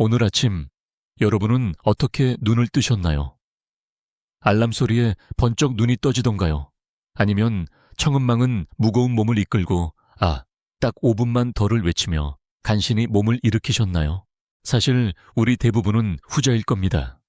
오늘 아침 여러분은 어떻게 눈을 뜨셨나요? 알람 소리에 번쩍 눈이 떠지던가요? 아니면 청은망은 무거운 몸을 이끌고 딱 5분만 더를 외치며 간신히 몸을 일으키셨나요? 사실 우리 대부분은 후자일 겁니다.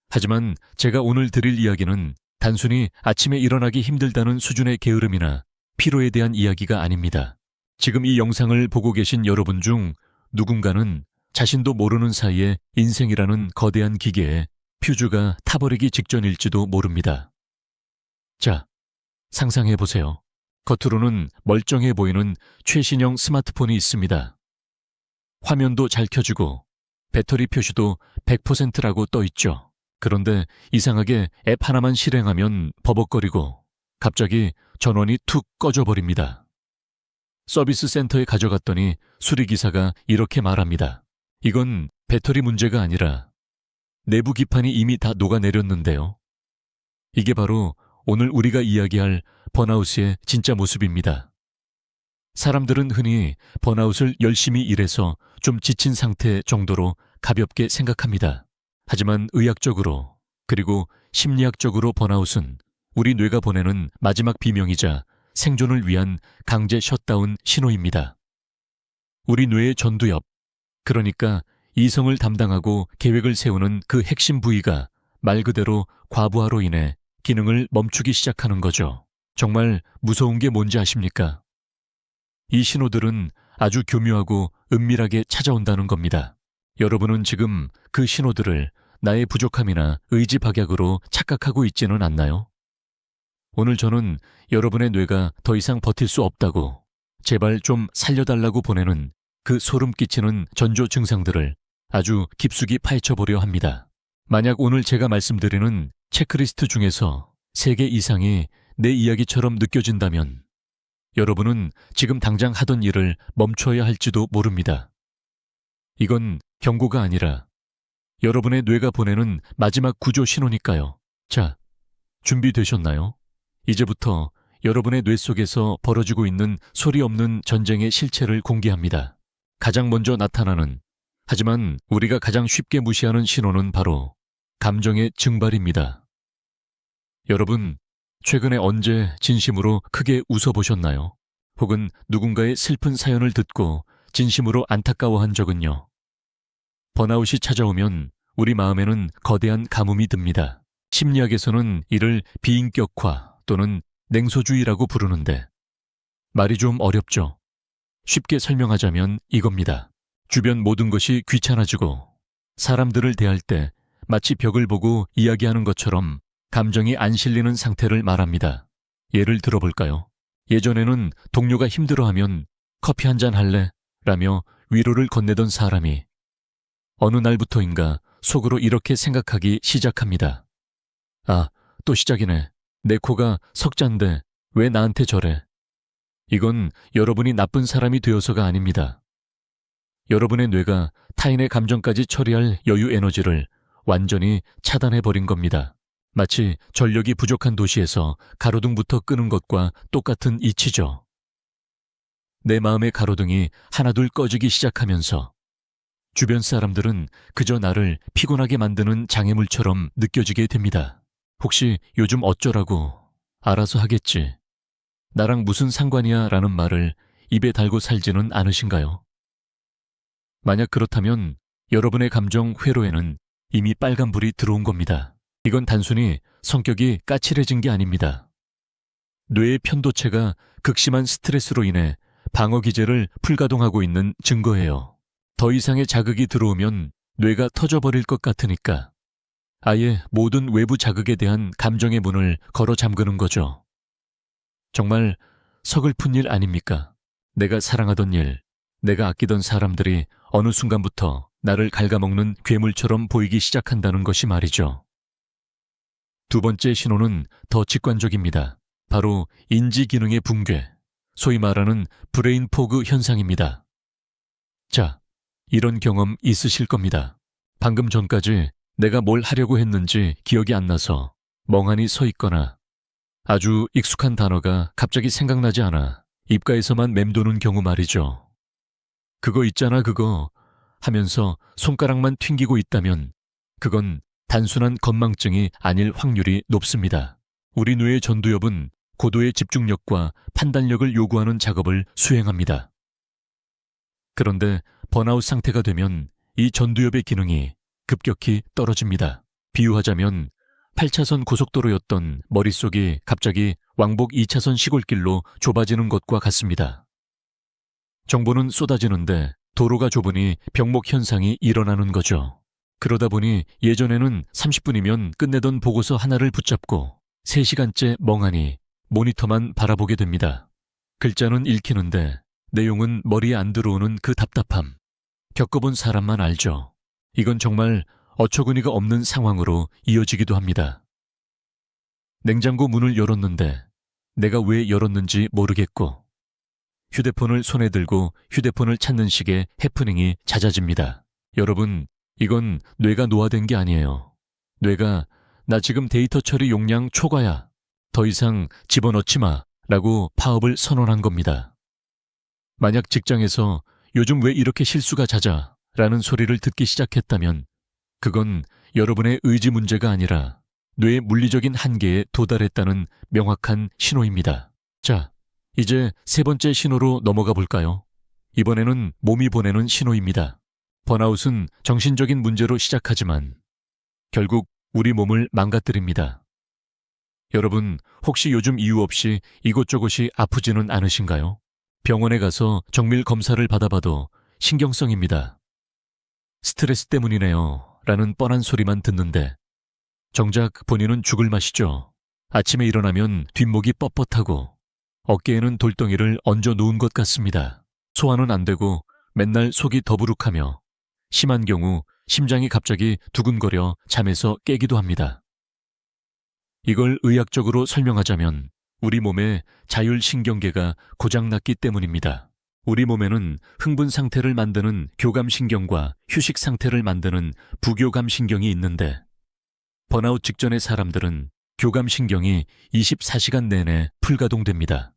하지만 제가 오늘 드릴 이야기는 단순히 아침에 일어나기 힘들다는 수준의 게으름이나 피로에 대한 이야기가 아닙니다. 지금 이 영상을 보고 계신 여러분 중 누군가는 자신도 모르는 사이에 인생이라는 거대한 기계에 퓨즈가 타버리기 직전일지도 모릅니다. 자, 상상해 보세요. 겉으로는 멀쩡해 보이는 최신형 스마트폰이 있습니다. 화면도 잘 켜지고 배터리 표시도 100%라고 떠 있죠. 그런데 이상하게 앱 하나만 실행하면 버벅거리고 갑자기 전원이 툭 꺼져버립니다. 서비스 센터에 가져갔더니 수리기사가 이렇게 말합니다. 이건 배터리 문제가 아니라 내부 기판이 이미 다 녹아내렸는데요. 이게 바로 오늘 우리가 이야기할 번아웃의 진짜 모습입니다. 사람들은 흔히 번아웃을 열심히 일해서 좀 지친 상태 정도로 가볍게 생각합니다. 하지만 의학적으로 그리고 심리학적으로 번아웃은 우리 뇌가 보내는 마지막 비명이자 생존을 위한 강제 셧다운 신호입니다. 우리 뇌의 전두엽, 그러니까 이성을 담당하고 계획을 세우는 그 핵심 부위가 말 그대로 과부하로 인해 기능을 멈추기 시작하는 거죠. 정말 무서운 게 뭔지 아십니까? 이 신호들은 아주 교묘하고 은밀하게 찾아온다는 겁니다. 여러분은 지금 그 신호들을 나의 부족함이나 의지 박약으로 착각하고 있지는 않나요? 오늘 저는 여러분의 뇌가 더 이상 버틸 수 없다고 제발 좀 살려달라고 보내는 그 소름 끼치는 전조 증상들을 아주 깊숙이 파헤쳐보려 합니다. 만약 오늘 제가 말씀드리는 체크리스트 중에서 3개 이상이 내 이야기처럼 느껴진다면 여러분은 지금 당장 하던 일을 멈춰야 할지도 모릅니다. 이건 경고가 아니라 여러분의 뇌가 보내는 마지막 구조 신호니까요. 자, 준비되셨나요? 이제부터 여러분의 뇌 속에서 벌어지고 있는 소리 없는 전쟁의 실체를 공개합니다. 가장 먼저 나타나는, 하지만 우리가 가장 쉽게 무시하는 신호는 바로 감정의 증발입니다. 여러분, 최근에 언제 진심으로 크게 웃어보셨나요? 혹은 누군가의 슬픈 사연을 듣고 진심으로 안타까워한 적은요? 번아웃이 찾아오면 우리 마음에는 거대한 가뭄이 듭니다. 심리학에서는 이를 비인격화 또는 냉소주의라고 부르는데 말이 좀 어렵죠? 쉽게 설명하자면 이겁니다. 주변 모든 것이 귀찮아지고 사람들을 대할 때 마치 벽을 보고 이야기하는 것처럼 감정이 안 실리는 상태를 말합니다. 예를 들어볼까요? 예전에는 동료가 힘들어하면 커피 한잔 할래? 라며 위로를 건네던 사람이 어느 날부터인가 속으로 이렇게 생각하기 시작합니다. 또 시작이네. 내 코가 석잔데 왜 나한테 저래? 이건 여러분이 나쁜 사람이 되어서가 아닙니다. 여러분의 뇌가 타인의 감정까지 처리할 여유 에너지를 완전히 차단해버린 겁니다. 마치 전력이 부족한 도시에서 가로등부터 끄는 것과 똑같은 이치죠. 내 마음의 가로등이 하나둘 꺼지기 시작하면서 주변 사람들은 그저 나를 피곤하게 만드는 장애물처럼 느껴지게 됩니다. 혹시 요즘 어쩌라고 알아서 하겠지. 나랑 무슨 상관이야 라는 말을 입에 달고 살지는 않으신가요? 만약 그렇다면 여러분의 감정 회로에는 이미 빨간불이 들어온 겁니다. 이건 단순히 성격이 까칠해진 게 아닙니다. 뇌의 편도체가 극심한 스트레스로 인해 방어기제를 불가동하고 있는 증거예요. 더 이상의 자극이 들어오면 뇌가 터져버릴 것 같으니까 아예 모든 외부 자극에 대한 감정의 문을 걸어 잠그는 거죠. 정말 서글픈 일 아닙니까? 내가 사랑하던 일, 내가 아끼던 사람들이 어느 순간부터 나를 갉아먹는 괴물처럼 보이기 시작한다는 것이 말이죠. 두 번째 신호는 더 직관적입니다. 바로 인지 기능의 붕괴, 소위 말하는 브레인 포그 현상입니다. 자, 이런 경험 있으실 겁니다. 방금 전까지 내가 뭘 하려고 했는지 기억이 안 나서 멍하니 서 있거나 아주 익숙한 단어가 갑자기 생각나지 않아 입가에서만 맴도는 경우 말이죠. 그거 있잖아 그거. 하면서 손가락만 튕기고 있다면 그건 단순한 건망증이 아닐 확률이 높습니다. 우리 뇌의 전두엽은 고도의 집중력과 판단력을 요구하는 작업을 수행합니다. 그런데 번아웃 상태가 되면 이 전두엽의 기능이 급격히 떨어집니다. 비유하자면 8차선 고속도로였던 머릿속이 갑자기 왕복 2차선 시골길로 좁아지는 것과 같습니다. 정보는 쏟아지는데 도로가 좁으니 병목 현상이 일어나는 거죠. 그러다 보니 예전에는 30분이면 끝내던 보고서 하나를 붙잡고 3시간째 멍하니 모니터만 바라보게 됩니다. 글자는 읽히는데 내용은 머리에 안 들어오는 그 답답함. 겪어본 사람만 알죠. 이건 정말 어처구니가 없는 상황으로 이어지기도 합니다. 냉장고 문을 열었는데 내가 왜 열었는지 모르겠고 휴대폰을 손에 들고 휴대폰을 찾는 식의 해프닝이 잦아집니다. 여러분, 이건 뇌가 노화된 게 아니에요. 뇌가 나 지금 데이터 처리 용량 초과야. 더 이상 집어넣지 마 라고 파업을 선언한 겁니다. 만약 직장에서 요즘 왜 이렇게 실수가 잦아 라는 소리를 듣기 시작했다면 그건 여러분의 의지 문제가 아니라 뇌의 물리적인 한계에 도달했다는 명확한 신호입니다. 자, 이제 3번째 신호로 넘어가 볼까요? 이번에는 몸이 보내는 신호입니다. 번아웃은 정신적인 문제로 시작하지만 결국 우리 몸을 망가뜨립니다. 여러분, 혹시 요즘 이유 없이 이곳저곳이 아프지는 않으신가요? 병원에 가서 정밀 검사를 받아봐도 신경성입니다. 스트레스 때문이네요 라는 뻔한 소리만 듣는데 정작 본인은 죽을 맛이죠. 아침에 일어나면 뒷목이 뻣뻣하고 어깨에는 돌덩이를 얹어 놓은 것 같습니다. 소화는 안 되고 맨날 속이 더부룩하며 심한 경우 심장이 갑자기 두근거려 잠에서 깨기도 합니다. 이걸 의학적으로 설명하자면 우리 몸의 자율신경계가 고장났기 때문입니다. 우리 몸에는 흥분 상태를 만드는 교감신경과 휴식 상태를 만드는 부교감신경이 있는데 번아웃 직전의 사람들은 교감신경이 24시간 내내 풀가동됩니다.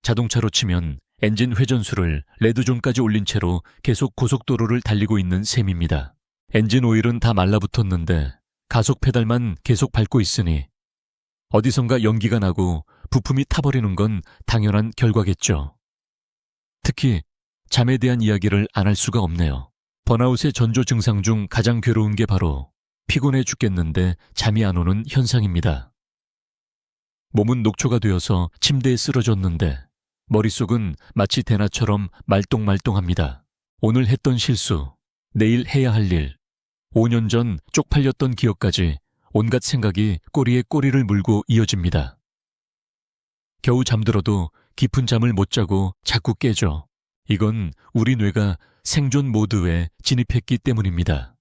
자동차로 치면 엔진 회전수를 레드존까지 올린 채로 계속 고속도로를 달리고 있는 셈입니다. 엔진 오일은 다 말라붙었는데 가속 페달만 계속 밟고 있으니 어디선가 연기가 나고 부품이 타버리는 건 당연한 결과겠죠. 특히 잠에 대한 이야기를 안 할 수가 없네요. 번아웃의 전조 증상 중 가장 괴로운 게 바로 피곤해 죽겠는데 잠이 안 오는 현상입니다. 몸은 녹초가 되어서 침대에 쓰러졌는데 머릿속은 마치 대나처럼 말똥말똥합니다. 오늘 했던 실수, 내일 해야 할 일, 5년 전 쪽팔렸던 기억까지 온갖 생각이 꼬리에 꼬리를 물고 이어집니다. 겨우 잠들어도 깊은 잠을 못 자고 자꾸 깨죠. 이건 우리 뇌가 생존 모드에 진입했기 때문입니다.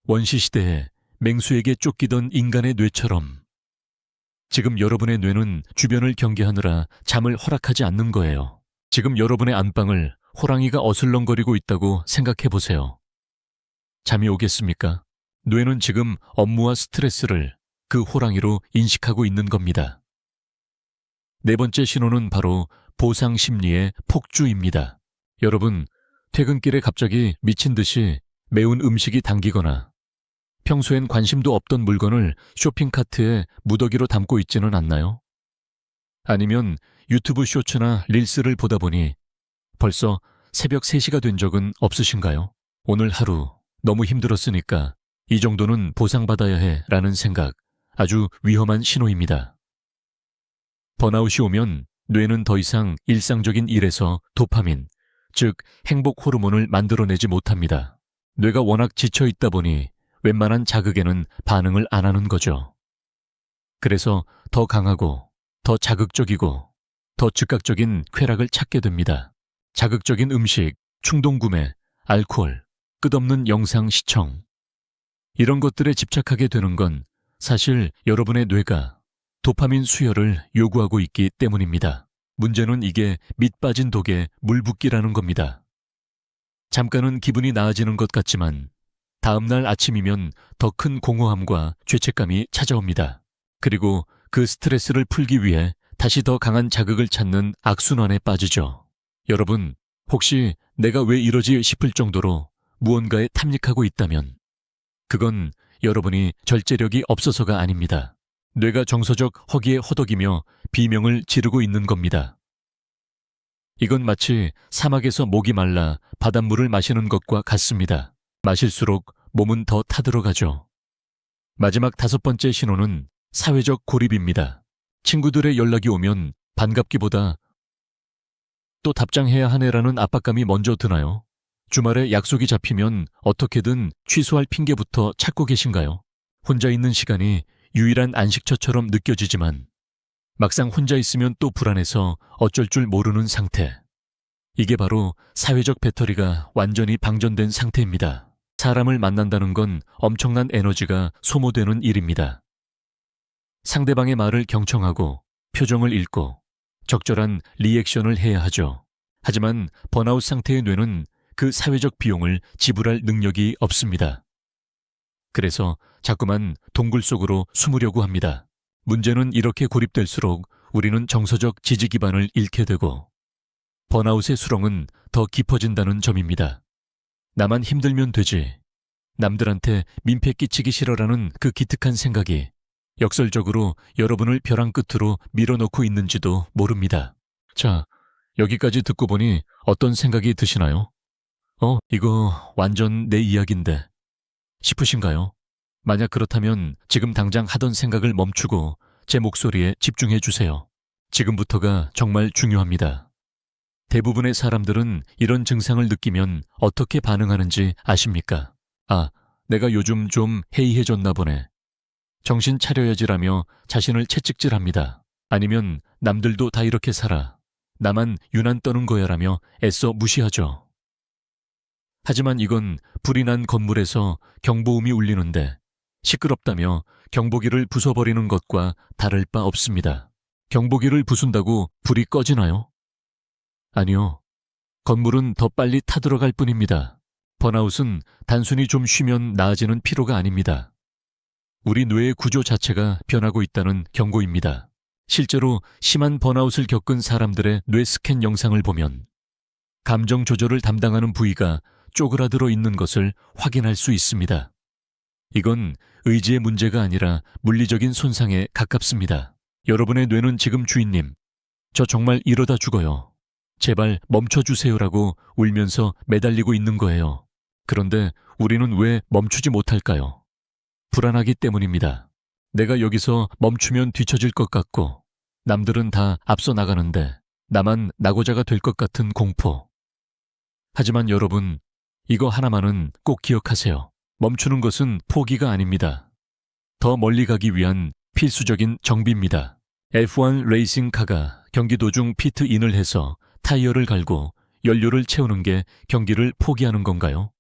원시시대에 맹수에게 쫓기던 인간의 뇌처럼 지금 여러분의 뇌는 주변을 경계하느라 잠을 허락하지 않는 거예요. 지금 여러분의 안방을 호랑이가 어슬렁거리고 있다고 생각해 보세요. 잠이 오겠습니까? 뇌는 지금 업무와 스트레스를 그 호랑이로 인식하고 있는 겁니다. 4번째 신호는 바로 보상 심리의 폭주입니다. 여러분, 퇴근길에 갑자기 미친 듯이 매운 음식이 당기거나 평소엔 관심도 없던 물건을 쇼핑카트에 무더기로 담고 있지는 않나요? 아니면 유튜브 쇼츠나 릴스를 보다 보니 벌써 새벽 3시가 된 적은 없으신가요? 오늘 하루 너무 힘들었으니까 이 정도는 보상받아야 해 라는 생각, 아주 위험한 신호입니다. 번아웃이 오면 뇌는 더 이상 일상적인 일에서 도파민, 즉 행복 호르몬을 만들어내지 못합니다. 뇌가 워낙 지쳐 있다 보니 웬만한 자극에는 반응을 안 하는 거죠. 그래서 더 강하고 더 자극적이고 더 즉각적인 쾌락을 찾게 됩니다. 자극적인 음식, 충동구매, 알코올, 끝없는 영상 시청. 이런 것들에 집착하게 되는 건 사실 여러분의 뇌가 도파민 수혈을 요구하고 있기 때문입니다. 문제는 이게 밑 빠진 독에 물 붓기라는 겁니다. 잠깐은 기분이 나아지는 것 같지만 다음날 아침이면 더 큰 공허함과 죄책감이 찾아옵니다. 그리고 그 스트레스를 풀기 위해 다시 더 강한 자극을 찾는 악순환에 빠지죠. 여러분, 혹시 내가 왜 이러지 싶을 정도로 무언가에 탐닉하고 있다면 그건 여러분이 절제력이 없어서가 아닙니다. 뇌가 정서적 허기에 허덕이며 비명을 지르고 있는 겁니다. 이건 마치 사막에서 목이 말라 바닷물을 마시는 것과 같습니다. 마실수록 몸은 더 타들어가죠. 마지막 5번째 신호는 사회적 고립입니다. 친구들의 연락이 오면 반갑기보다 또 답장해야 하네라는 압박감이 먼저 드나요? 주말에 약속이 잡히면 어떻게든 취소할 핑계부터 찾고 계신가요? 혼자 있는 시간이 유일한 안식처처럼 느껴지지만 막상 혼자 있으면 또 불안해서 어쩔 줄 모르는 상태. 이게 바로 사회적 배터리가 완전히 방전된 상태입니다. 사람을 만난다는 건 엄청난 에너지가 소모되는 일입니다. 상대방의 말을 경청하고 표정을 읽고 적절한 리액션을 해야 하죠. 하지만 번아웃 상태의 뇌는 그 사회적 비용을 지불할 능력이 없습니다. 그래서 자꾸만 동굴 속으로 숨으려고 합니다. 문제는 이렇게 고립될수록 우리는 정서적 지지 기반을 잃게 되고 번아웃의 수렁은 더 깊어진다는 점입니다. 나만 힘들면 되지. 남들한테 민폐 끼치기 싫어라는 그 기특한 생각이 역설적으로 여러분을 벼랑 끝으로 밀어넣고 있는지도 모릅니다. 자, 여기까지 듣고 보니 어떤 생각이 드시나요? 이거 완전 내 이야기인데 싶으신가요? 만약 그렇다면 지금 당장 하던 생각을 멈추고 제 목소리에 집중해 주세요. 지금부터가 정말 중요합니다. 대부분의 사람들은 이런 증상을 느끼면 어떻게 반응하는지 아십니까? 내가 요즘 좀 해이해졌나 보네. 정신 차려야지라며 자신을 채찍질합니다. 아니면 남들도 다 이렇게 살아. 나만 유난 떠는 거야라며 애써 무시하죠. 하지만 이건 불이 난 건물에서 경보음이 울리는데 시끄럽다며 경보기를 부숴버리는 것과 다를 바 없습니다. 경보기를 부순다고 불이 꺼지나요? 아니요. 건물은 더 빨리 타들어갈 뿐입니다. 번아웃은 단순히 좀 쉬면 나아지는 피로가 아닙니다. 우리 뇌의 구조 자체가 변하고 있다는 경고입니다. 실제로 심한 번아웃을 겪은 사람들의 뇌 스캔 영상을 보면 감정 조절을 담당하는 부위가 쪼그라들어 있는 것을 확인할 수 있습니다. 이건 의지의 문제가 아니라 물리적인 손상에 가깝습니다. 여러분의 뇌는 지금 주인님, 저 정말 이러다 죽어요. 제발 멈춰주세요라고 울면서 매달리고 있는 거예요. 그런데 우리는 왜 멈추지 못할까요? 불안하기 때문입니다. 내가 여기서 멈추면 뒤처질 것 같고 남들은 다 앞서 나가는데 나만 낙오자가 될 것 같은 공포. 하지만 여러분, 이거 하나만은 꼭 기억하세요. 멈추는 것은 포기가 아닙니다. 더 멀리 가기 위한 필수적인 정비입니다. F1 레이싱카가 경기 도중 피트인을 해서 타이어를 갈고 연료를 채우는 게 경기를 포기하는 건가요?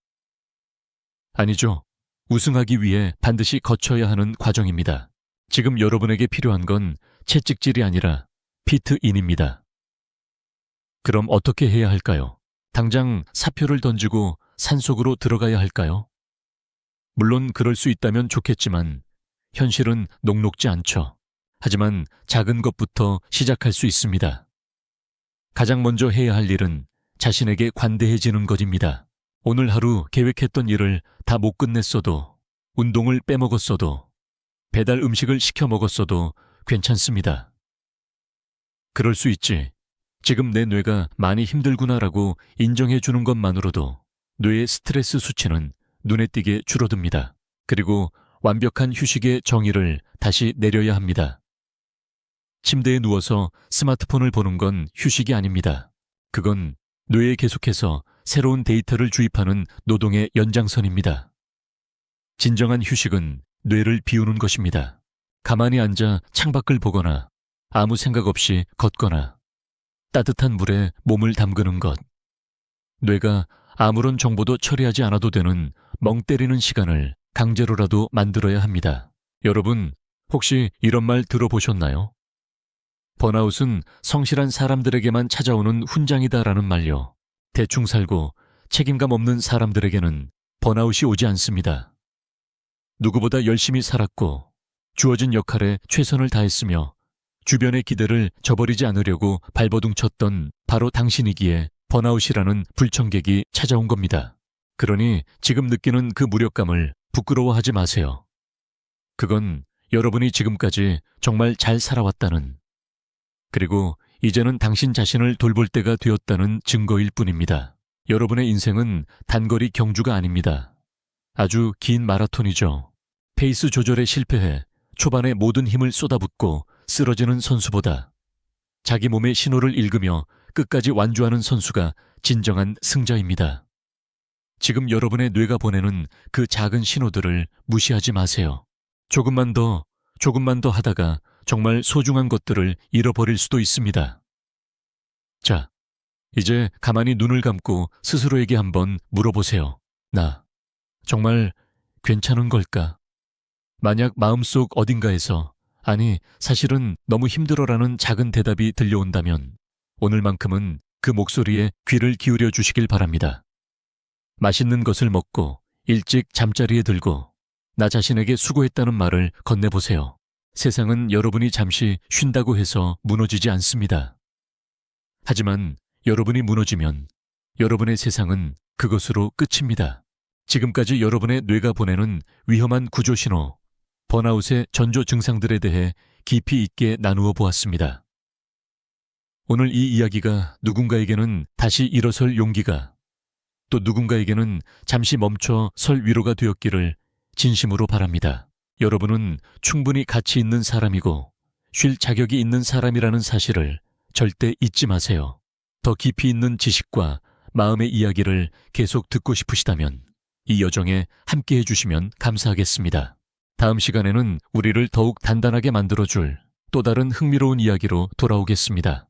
아니죠. 우승하기 위해 반드시 거쳐야 하는 과정입니다. 지금 여러분에게 필요한 건 채찍질이 아니라 피트인입니다. 그럼 어떻게 해야 할까요? 당장 사표를 던지고 산속으로 들어가야 할까요? 물론 그럴 수 있다면 좋겠지만 현실은 녹록지 않죠. 하지만 작은 것부터 시작할 수 있습니다. 가장 먼저 해야 할 일은 자신에게 관대해지는 것입니다. 오늘 하루 계획했던 일을 다 못 끝냈어도, 운동을 빼먹었어도, 배달 음식을 시켜 먹었어도 괜찮습니다. 그럴 수 있지. 지금 내 뇌가 많이 힘들구나라고 인정해 주는 것만으로도 뇌의 스트레스 수치는 눈에 띄게 줄어듭니다. 그리고 완벽한 휴식의 정의를 다시 내려야 합니다. 침대에 누워서 스마트폰을 보는 건 휴식이 아닙니다. 그건 뇌에 계속해서 새로운 데이터를 주입하는 노동의 연장선입니다. 진정한 휴식은 뇌를 비우는 것입니다. 가만히 앉아 창밖을 보거나 아무 생각 없이 걷거나 따뜻한 물에 몸을 담그는 것. 뇌가 아무런 정보도 처리하지 않아도 되는 멍 때리는 시간을 강제로라도 만들어야 합니다. 여러분, 혹시 이런 말 들어보셨나요? 번아웃은 성실한 사람들에게만 찾아오는 훈장이다라는 말요. 대충 살고 책임감 없는 사람들에게는 번아웃이 오지 않습니다. 누구보다 열심히 살았고 주어진 역할에 최선을 다했으며 주변의 기대를 저버리지 않으려고 발버둥 쳤던 바로 당신이기에 번아웃이라는 불청객이 찾아온 겁니다. 그러니 지금 느끼는 그 무력감을 부끄러워하지 마세요. 그건 여러분이 지금까지 정말 잘 살아왔다는, 그리고 이제는 당신 자신을 돌볼 때가 되었다는 증거일 뿐입니다. 여러분의 인생은 단거리 경주가 아닙니다. 아주 긴 마라톤이죠. 페이스 조절에 실패해 초반에 모든 힘을 쏟아붓고 쓰러지는 선수보다 자기 몸의 신호를 읽으며 끝까지 완주하는 선수가 진정한 승자입니다. 지금 여러분의 뇌가 보내는 그 작은 신호들을 무시하지 마세요. 조금만 더 하다가 정말 소중한 것들을 잃어버릴 수도 있습니다. 자, 이제 가만히 눈을 감고 스스로에게 한번 물어보세요. 나 정말 괜찮은 걸까? 만약 마음속 어딘가에서 아니, 사실은 너무 힘들어라는 작은 대답이 들려온다면 오늘만큼은 그 목소리에 귀를 기울여 주시길 바랍니다. 맛있는 것을 먹고 일찍 잠자리에 들고 나 자신에게 수고했다는 말을 건네보세요. 세상은 여러분이 잠시 쉰다고 해서 무너지지 않습니다. 하지만 여러분이 무너지면 여러분의 세상은 그것으로 끝입니다. 지금까지 여러분의 뇌가 보내는 위험한 구조 신호, 번아웃의 전조 증상들에 대해 깊이 있게 나누어 보았습니다. 오늘 이 이야기가 누군가에게는 다시 일어설 용기가, 또 누군가에게는 잠시 멈춰 설 위로가 되었기를 진심으로 바랍니다. 여러분은 충분히 가치 있는 사람이고 쉴 자격이 있는 사람이라는 사실을 절대 잊지 마세요. 더 깊이 있는 지식과 마음의 이야기를 계속 듣고 싶으시다면 이 여정에 함께 해주시면 감사하겠습니다. 다음 시간에는 우리를 더욱 단단하게 만들어줄 또 다른 흥미로운 이야기로 돌아오겠습니다.